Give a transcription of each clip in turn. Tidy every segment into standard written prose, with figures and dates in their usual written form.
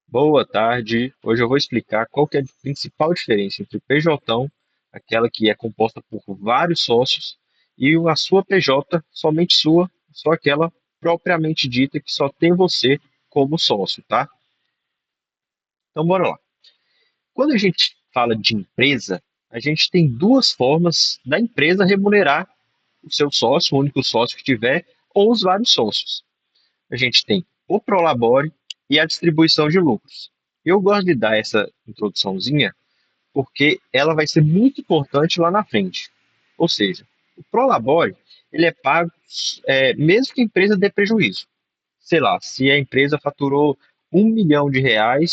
Boa tarde. Hoje eu vou explicar qual que é a principal diferença entre o PJ, aquela que é composta por vários sócios, e a sua PJ, somente sua, só aquela propriamente dita que só tem você como sócio, tá? Então bora lá. Quando a gente fala de empresa, a gente tem duas formas da empresa remunerar o seu sócio, o único sócio que tiver, ou os vários sócios. A gente tem o Prolabore e a distribuição de lucros. Eu gosto de dar essa introduçãozinha porque ela vai ser muito importante lá na frente. Ou seja, o Prolabore ele é pago mesmo que a empresa dê prejuízo. Sei lá, se a empresa faturou R$ 1 milhão,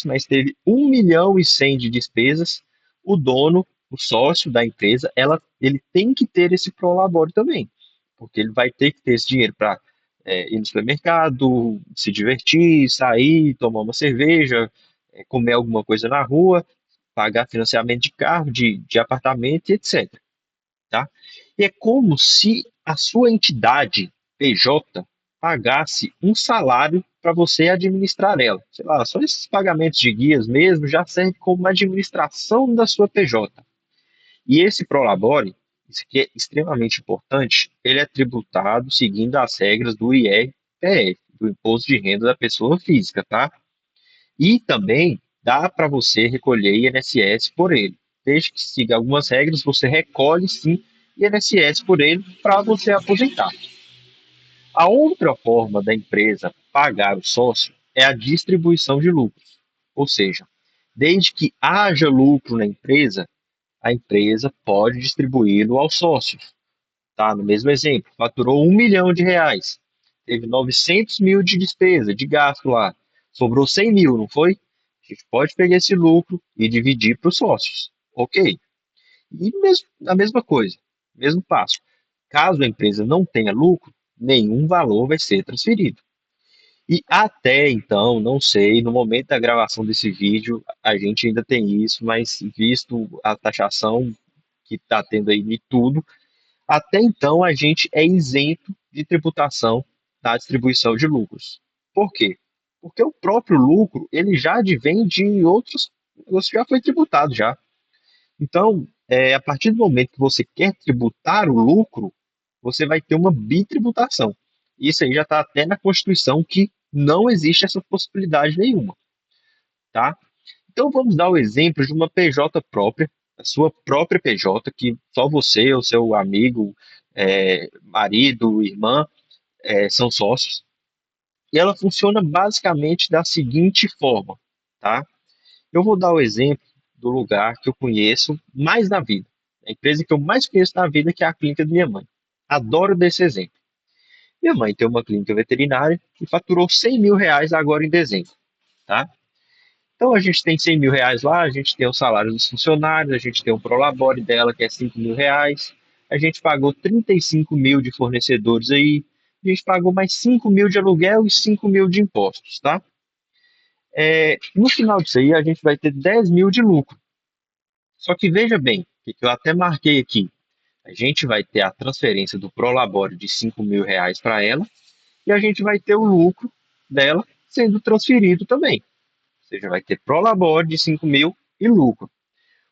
mas teve 1 milhão e 100 de despesas, o dono, o sócio da empresa, ele tem que ter esse Prolabore também, porque ele vai ter que ter esse dinheiro para ir no supermercado, se divertir, sair, tomar uma cerveja, comer alguma coisa na rua, pagar financiamento de carro, de apartamento, e etc. Tá? E é como se a sua entidade PJ pagasse um salário para você administrar ela. Sei lá, só esses pagamentos de guias mesmo já serve como uma administração da sua PJ. E esse Prolabore, isso aqui é extremamente importante, ele é tributado seguindo as regras do IRPF, do Imposto de Renda da Pessoa Física, tá? E também dá para você recolher INSS por ele. Desde que siga algumas regras, você recolhe sim INSS por ele para você aposentar. A outra forma da empresa pagar o sócio é a distribuição de lucros. Ou seja, desde que haja lucro na empresa, a empresa pode distribuí-lo aos sócios. Tá? No mesmo exemplo, faturou R$ 1 milhão, teve 900 mil de despesa, de gasto lá, sobrou 100 mil, não foi? A gente pode pegar esse lucro e dividir para os sócios. Ok. E mesmo, a mesma coisa, mesmo passo. Caso a empresa não tenha lucro, nenhum valor vai ser transferido. E até então, não sei, no momento da gravação desse vídeo, a gente ainda tem isso, mas visto a taxação que está tendo aí de tudo, até então, a gente é isento de tributação da distribuição de lucros. Por quê? Porque o próprio lucro, ele já advém de outros, você já foi tributado já. Então, a partir do momento que você quer tributar o lucro, você vai ter uma bitributação. Isso aí já está até na Constituição que não existe essa possibilidade nenhuma, tá? Então vamos dar o exemplo de uma PJ própria, a sua própria PJ, que só você, o seu amigo, marido, irmã, são sócios. E ela funciona basicamente da seguinte forma, tá? Eu vou dar o exemplo do lugar que eu conheço mais na vida. A empresa que eu mais conheço na vida, que é a clínica da minha mãe. Adoro desse exemplo. Minha mãe tem uma clínica veterinária e faturou R$ 100 mil agora em dezembro, tá? Então a gente tem R$ 100 mil lá, a gente tem o salário dos funcionários, a gente tem o Prolabore dela, que é R$ 5 mil, a gente pagou 35 mil de fornecedores aí, a gente pagou mais 5 mil de aluguel e 5 mil de impostos, tá? No final disso aí, a gente vai ter 10 mil de lucro. Só que veja bem, que eu até marquei aqui, a gente vai ter a transferência do Prolabore de R$ 5 mil para ela e a gente vai ter o lucro dela sendo transferido também. Ou seja, vai ter Prolabore de 5 mil e lucro.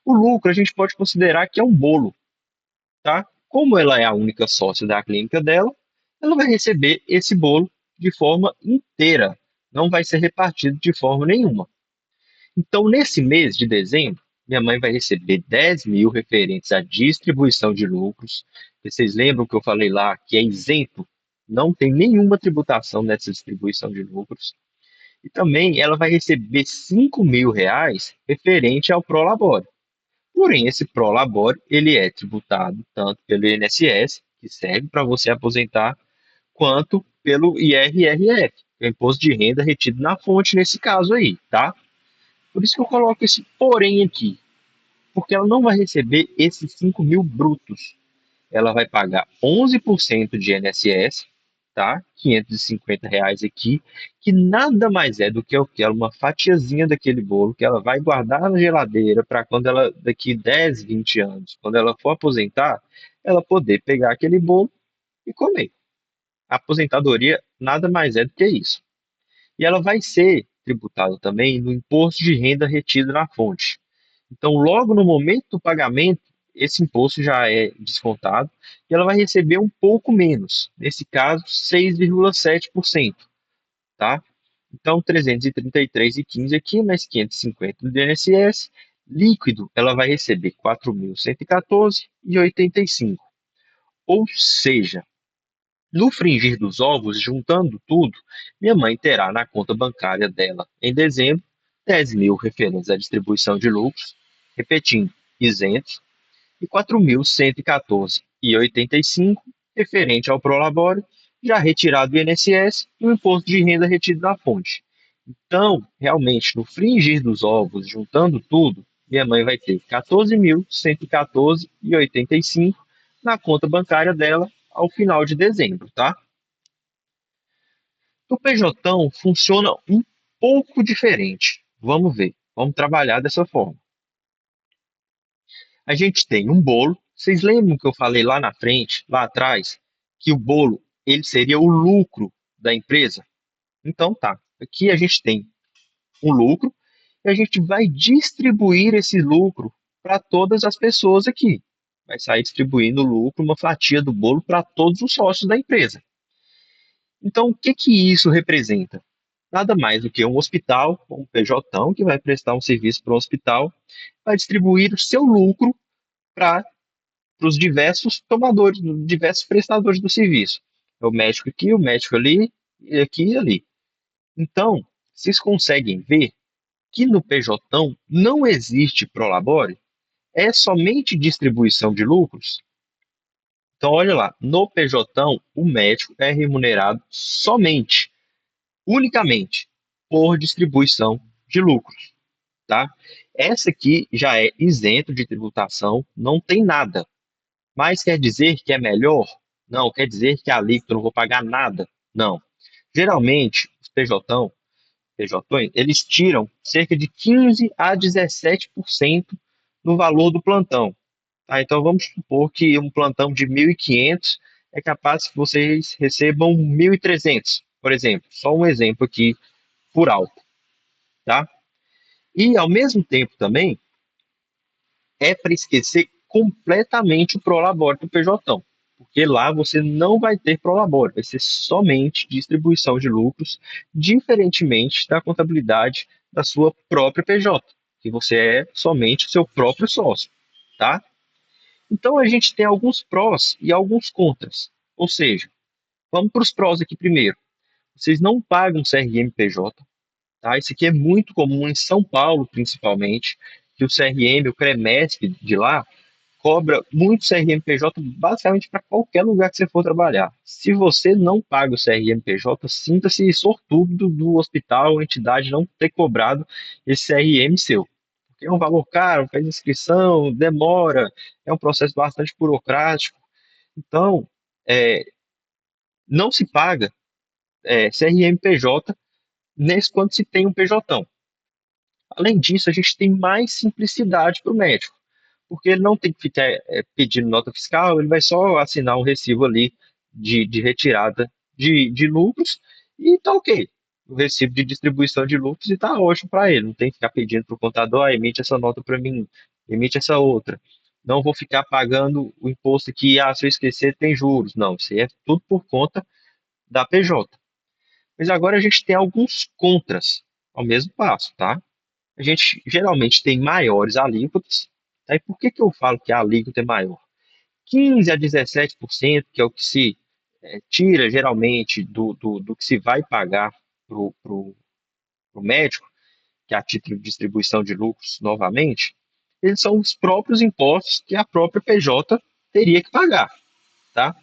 O lucro a gente pode considerar que é um bolo, tá? Como ela é a única sócia da clínica dela, ela vai receber esse bolo de forma inteira, não vai ser repartido de forma nenhuma. Então, nesse mês de dezembro, minha mãe vai receber 10 mil referentes à distribuição de lucros. Vocês lembram que eu falei lá que é isento? Não tem nenhuma tributação nessa distribuição de lucros. E também ela vai receber R$ 5 mil referente ao Prolabore. Porém, esse Prolabore, ele é tributado tanto pelo INSS, que serve para você aposentar, quanto pelo IRRF, que é o Imposto de Renda retido na fonte nesse caso aí, tá? Por isso que eu coloco esse porém aqui, porque ela não vai receber esses 5 mil brutos. Ela vai pagar 11% de INSS, tá? R$ 550 aqui, que nada mais é do que o que uma fatiazinha daquele bolo que ela vai guardar na geladeira para quando ela, daqui 10, 20 anos, quando ela for aposentar, ela poder pegar aquele bolo e comer. A aposentadoria nada mais é do que isso. E ela vai ser tributada também no imposto de renda retido na fonte. Então, logo no momento do pagamento, esse imposto já é descontado e ela vai receber um pouco menos, nesse caso, 6,7%, tá? Então, 333,15 aqui, mais 550 do INSS, líquido, ela vai receber 4.114,85. Ou seja, no fringir dos ovos, juntando tudo, minha mãe terá na conta bancária dela, em dezembro, 10 mil referentes à distribuição de lucros, repetindo, isentos, e 4.114,85 referente ao Prolabore, já retirado do INSS e o imposto de renda retido da fonte. Então, realmente, no fringir dos ovos, juntando tudo, minha mãe vai ter 14.114,85 na conta bancária dela ao final de dezembro, tá? O PJ funciona um pouco diferente. Vamos ver, vamos trabalhar dessa forma. A gente tem um bolo. Vocês lembram que eu falei lá na frente, lá atrás, que o bolo ele seria o lucro da empresa? Então tá. Aqui a gente tem um lucro e a gente vai distribuir esse lucro para todas as pessoas aqui. Vai sair distribuindo o lucro, uma fatia do bolo para todos os sócios da empresa. Então, o que que isso representa? Nada mais do que um hospital, um PJ, que vai prestar um serviço para o hospital, vai distribuir o seu lucro para os diversos tomadores, diversos prestadores do serviço. É o médico aqui, o médico ali, e aqui e ali. Então, vocês conseguem ver que no PJ não existe prolabore, é somente distribuição de lucros. Então, olha lá, no PJ, o médico é remunerado somente, unicamente, por distribuição de lucros, tá? Essa aqui já é isento de tributação, não tem nada. Mas quer dizer que é melhor? Não, quer dizer que a alíquota eu não vou pagar nada? Não. Geralmente, os PJ, eles tiram cerca de 15 a 17% do valor do plantão. Tá? Então, vamos supor que um plantão de 1.500 é capaz que vocês recebam 1.300, por exemplo. Só um exemplo aqui por alto, tá? E, ao mesmo tempo, também, é para esquecer completamente o Prolabore do PJ, porque lá você não vai ter Prolabore, vai ser somente distribuição de lucros, diferentemente da contabilidade da sua própria PJ, que você é somente o seu próprio sócio, tá? Então a gente tem alguns prós e alguns contras. Ou seja, vamos para os prós aqui primeiro. Vocês não pagam CRM-PJ, tá? Isso aqui é muito comum em São Paulo, principalmente, que o CRM, o CREMESP de lá, cobra muito CRMPJ basicamente para qualquer lugar que você for trabalhar. Se você não paga o CRMPJ, sinta-se sortudo do hospital ou entidade não ter cobrado esse CRM seu. Porque é um valor caro, faz inscrição, demora, é um processo bastante burocrático. Então, é, não se paga CRMPJ nesse quando se tem um PJ. Além disso, a gente tem mais simplicidade para o médico, porque ele não tem que ficar pedindo nota fiscal, ele vai só assinar um recibo ali de retirada de lucros e tá ok. O recibo de distribuição de lucros e tá ótimo para ele. Não tem que ficar pedindo para o contador, emite essa nota para mim, emite essa outra. Não vou ficar pagando o imposto que, se eu esquecer, tem juros. Não, isso aí é tudo por conta da PJ. Mas agora a gente tem alguns contras ao mesmo passo, tá? A gente geralmente tem maiores alíquotas. Tá? E por que que eu falo que a alíquota é maior? 15 a 17%, que é o que se tira geralmente do que se vai pagar para o médico, que é a título de distribuição de lucros novamente, eles são os próprios impostos que a própria PJ teria que pagar. Tá?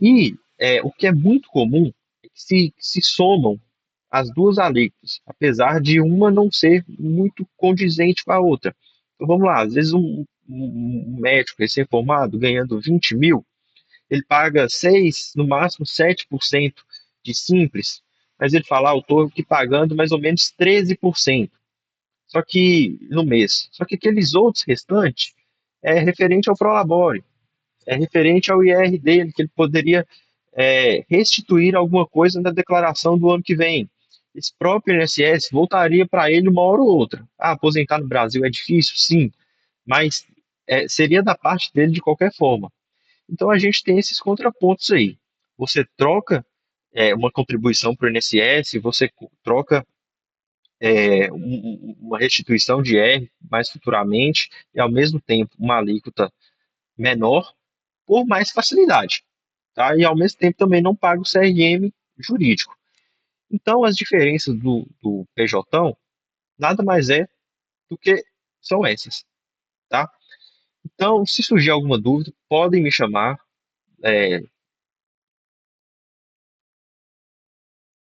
E o que é muito comum é que se somam as duas alíquotas, apesar de uma não ser muito condizente com a outra. Então vamos lá, às vezes um médico recém-formado ganhando 20 mil, ele paga 6, no máximo 7% de simples, mas ele fala, eu estou aqui pagando mais ou menos 13%, só que no mês. Só que aqueles outros restantes é referente ao Prolabore, é referente ao IR dele, que ele poderia restituir alguma coisa na declaração do ano que vem. esse próprio INSS voltaria para ele uma hora ou outra. Ah, aposentar no Brasil é difícil, sim, mas seria da parte dele de qualquer forma. Então a gente tem esses contrapontos aí. Você troca uma contribuição para o INSS, você troca uma restituição de R mais futuramente e ao mesmo tempo uma alíquota menor por mais facilidade, tá? E ao mesmo tempo também não paga o CRM jurídico. Então as diferenças do PJ nada mais é do que são essas, tá? Então, se surgir alguma dúvida, podem me chamar.